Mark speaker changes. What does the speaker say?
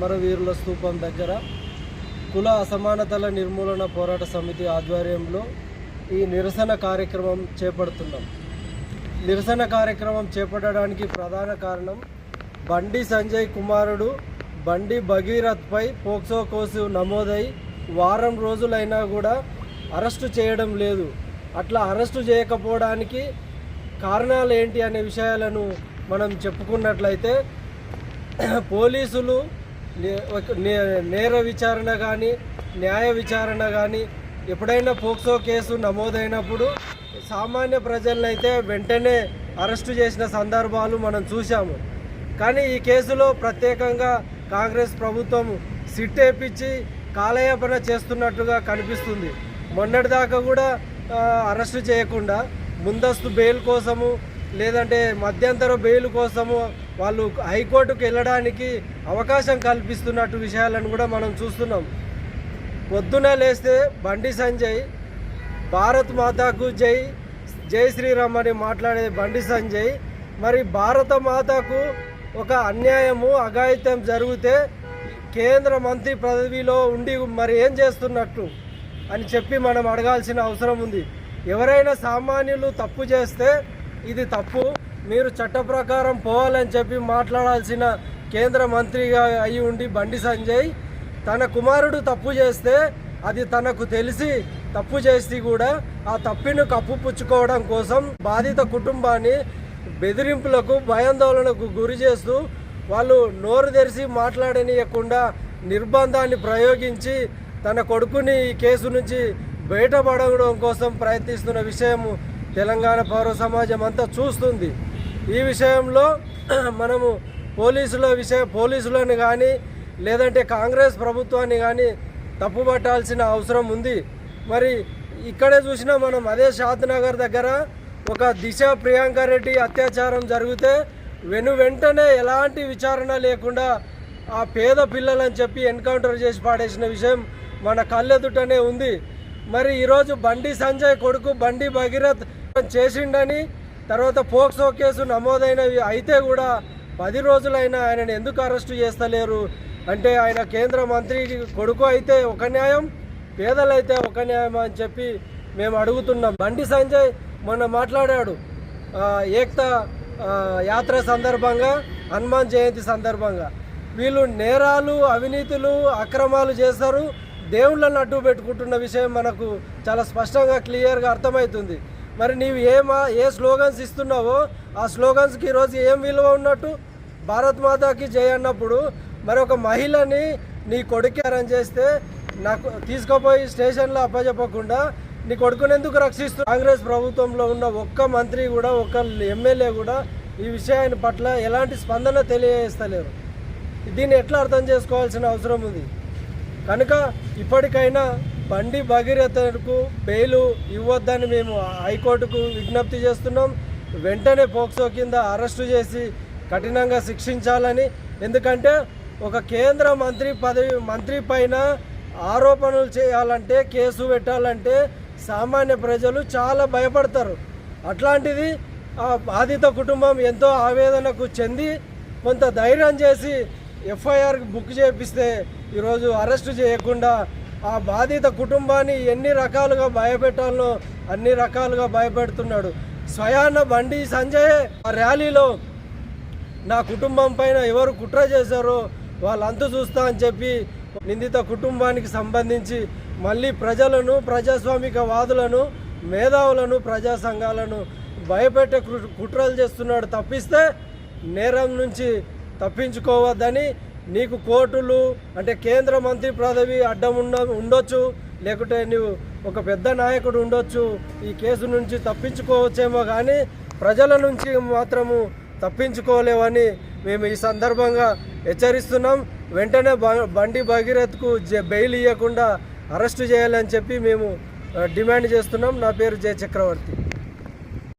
Speaker 1: అమరవీరుల స్తూపం దగ్గర కుల అసమానతల నిర్మూలన పోరాట సమితి ఆధ్వర్యంలో ఈ నిరసన కార్యక్రమం చేపడుతున్నాం. నిరసన కార్యక్రమం చేపట్టడానికి ప్రధాన కారణం బండి సంజయ్ కుమారుడు బండి భగీరథ్పై పోక్సో కేసు నమోదై వారం రోజులైనా కూడా అరెస్టు చేయడం లేదు. అట్లా అరెస్టు చేయకపోవడానికి కారణాలు ఏంటి అనే విషయాలను మనం చెప్పుకున్నట్లయితే పోలీసులు నేర విచారణ కానీ న్యాయ విచారణ కానీ ఎప్పుడైనా పోక్సో కేసు నమోదైనప్పుడు సామాన్య ప్రజలనైతే వెంటనే అరెస్టు చేసిన సందర్భాలు మనం చూసాము. కానీ ఈ కేసులో ప్రత్యేకంగా కాంగ్రెస్ ప్రభుత్వం సిట్ వేయించి కాలయాపన చేస్తున్నట్టుగా కనిపిస్తుంది. మొన్నటిదాకా కూడా అరెస్టు చేయకుండా ముందస్తు బెయిల్ కోసము లేదంటే మధ్యంతర బెయిల్ కోసము వాళ్ళు హైకోర్టుకు వెళ్ళడానికి అవకాశం కల్పిస్తున్నట్టు విషయాలను కూడా మనం చూస్తున్నాం. పొద్దున లేస్తే బండి సంజయ్ భారత్ మాతాకు జై జై శ్రీరామ్ అని మాట్లాడే బండి సంజయ్ మరి భారత మాతకు ఒక అన్యాయము అఘాయిత్యం జరిగితే కేంద్ర మంత్రి పదవిలో ఉండి మరి ఏం చేస్తున్నట్టు అని చెప్పి మనం అడగాల్సిన అవసరం ఉంది. ఎవరైనా సామాన్యులు తప్పు చేస్తే ఇది తప్పు, మీరు చట్ట ప్రకారం పోవాలని చెప్పి మాట్లాడాల్సిన కేంద్ర మంత్రిగా అయి ఉండి బండి సంజయ్ తన కుమారుడు తప్పు చేస్తే అది తనకు తెలిసి తప్పు చేసి కూడా ఆ తప్పిని కప్పుపుచ్చుకోవడం కోసం బాధిత కుటుంబాన్ని బెదిరింపులకు భయాందోళనకు గురి చేస్తూ వాళ్ళు నోరు తెరిచి మాట్లాడనీయకుండా నిర్బంధాన్ని ప్రయోగించి తన కొడుకుని ఈ కేసు నుంచి బయటపడడం కోసం ప్రయత్నిస్తున్న విషయం తెలంగాణ పౌర సమాజం అంతా చూస్తుంది. ఈ విషయంలో మనము పోలీసులను కానీ లేదంటే కాంగ్రెస్ ప్రభుత్వాన్ని కానీ తప్పుపట్టాల్సిన అవసరం ఉంది. మరి ఇక్కడే చూసినా మనం అదే షాద్నగర్ దగ్గర ఒక దిశ ప్రియాంక రెడ్డి అత్యాచారం జరిగితే వెంటనే ఎలాంటి విచారణ లేకుండా ఆ పేద పిల్లలని చెప్పి ఎన్కౌంటర్ చేసి పాడేసిన విషయం మన కళ్ళెదుటనే ఉంది. మరి ఈరోజు బండి సంజయ్ కొడుకు బండి భగీరథ్ చేసిండని తర్వాత పోక్సో కేసు నమోదైనవి అయితే కూడా 10 రోజులైనా ఆయనను ఎందుకు అరెస్టు చేస్తలేరు అంటే ఆయన కేంద్ర మంత్రి కొడుకు అయితే ఒక న్యాయం, పేదలైతే ఒక న్యాయం అని చెప్పి మేము అడుగుతున్నాం. బండి సంజయ్ మొన్న మాట్లాడాడు ఏక్తా యాత్ర సందర్భంగా, హనుమాన్ జయంతి సందర్భంగా వీళ్ళు నేరాలు అవినీతులు అక్రమాలు చేస్తారు, దేవుళ్ళను అడ్డు పెట్టుకుంటున్న విషయం మనకు చాలా స్పష్టంగా క్లియర్గా అర్థమవుతుంది. మరి నీవు ఏ స్లోగన్స్ ఇస్తున్నావో ఆ స్లోగన్స్కి ఈరోజు ఏం విలువ ఉన్నట్టు? భారత్ మాతాకి జై అన్నప్పుడు మరి ఒక మహిళని నీ కొడుకు అరెస్ట్ చేస్తే నాకు తీసుకుపోయి స్టేషన్లో అప్పచెప్పకుండా నీ కొడుకుని ఎందుకు రక్షిస్తూ? కాంగ్రెస్ ప్రభుత్వంలో ఉన్న ఒక్క మంత్రి కూడా ఒక్క ఎమ్మెల్యే కూడా ఈ విషయాన్ని పట్ల ఎలాంటి స్పందన తెలియజేస్తలేరు. దీన్ని ఎట్లా అర్థం చేసుకోవాల్సిన అవసరం ఉంది. కనుక ఇప్పటికైనా బండి భగీరథకు బెయిల్ ఇవ్వద్దని మేము హైకోర్టుకు విజ్ఞప్తి చేస్తున్నాం. వెంటనే పోక్సో కింద అరెస్టు చేసి కఠినంగా శిక్షించాలని. ఎందుకంటే ఒక కేంద్ర మంత్రి పైన ఆరోపణలు చేయాలంటే, కేసు పెట్టాలంటే సామాన్య ప్రజలు చాలా భయపడతారు. అట్లాంటిది ఆ బాధిత కుటుంబం ఎంతో ఆవేదనకు చెంది కొంత ధైర్యం చేసి ఎఫ్ఐఆర్ బుక్ చేపిస్తే ఈరోజు అరెస్టు చేయకుండా ఆ బాధిత కుటుంబాన్ని ఎన్ని రకాలుగా భయపెట్టాలో అన్ని రకాలుగా భయపెడుతున్నాడు. స్వయాన బండి సంజయ్ ఆ ర్యాలీలో నా కుటుంబం పైన ఎవరు కుట్ర చేశారో వాళ్ళంతా చూస్తా అని చెప్పి నిందిత కుటుంబానికి సంబంధించి మళ్ళీ ప్రజలను, ప్రజాస్వామిక వాదులను, మేధావులను, ప్రజా సంఘాలను భయపెట్టే కుట్రలు చేస్తున్నాడు. తప్పిస్తే నేరం నుంచి తప్పించుకోవద్దని, నీకు కోర్టులు అంటే కేంద్ర మంత్రి పదవి అడ్డం ఉండొచ్చు, లేకుంటే నువ్వు ఒక పెద్ద నాయకుడు ఉండొచ్చు, ఈ కేసు నుంచి తప్పించుకోవచ్చేమో కానీ ప్రజల నుంచి మాత్రము తప్పించుకోలేవని మేము ఈ సందర్భంగా హెచ్చరిస్తున్నాం. వెంటనే బండి భగీరథ్కు బెయిల్ ఇవ్వకుండా అరెస్టు చేయాలని చెప్పి మేము డిమాండ్ చేస్తున్నాం. నా పేరు జయ చక్రవర్తి.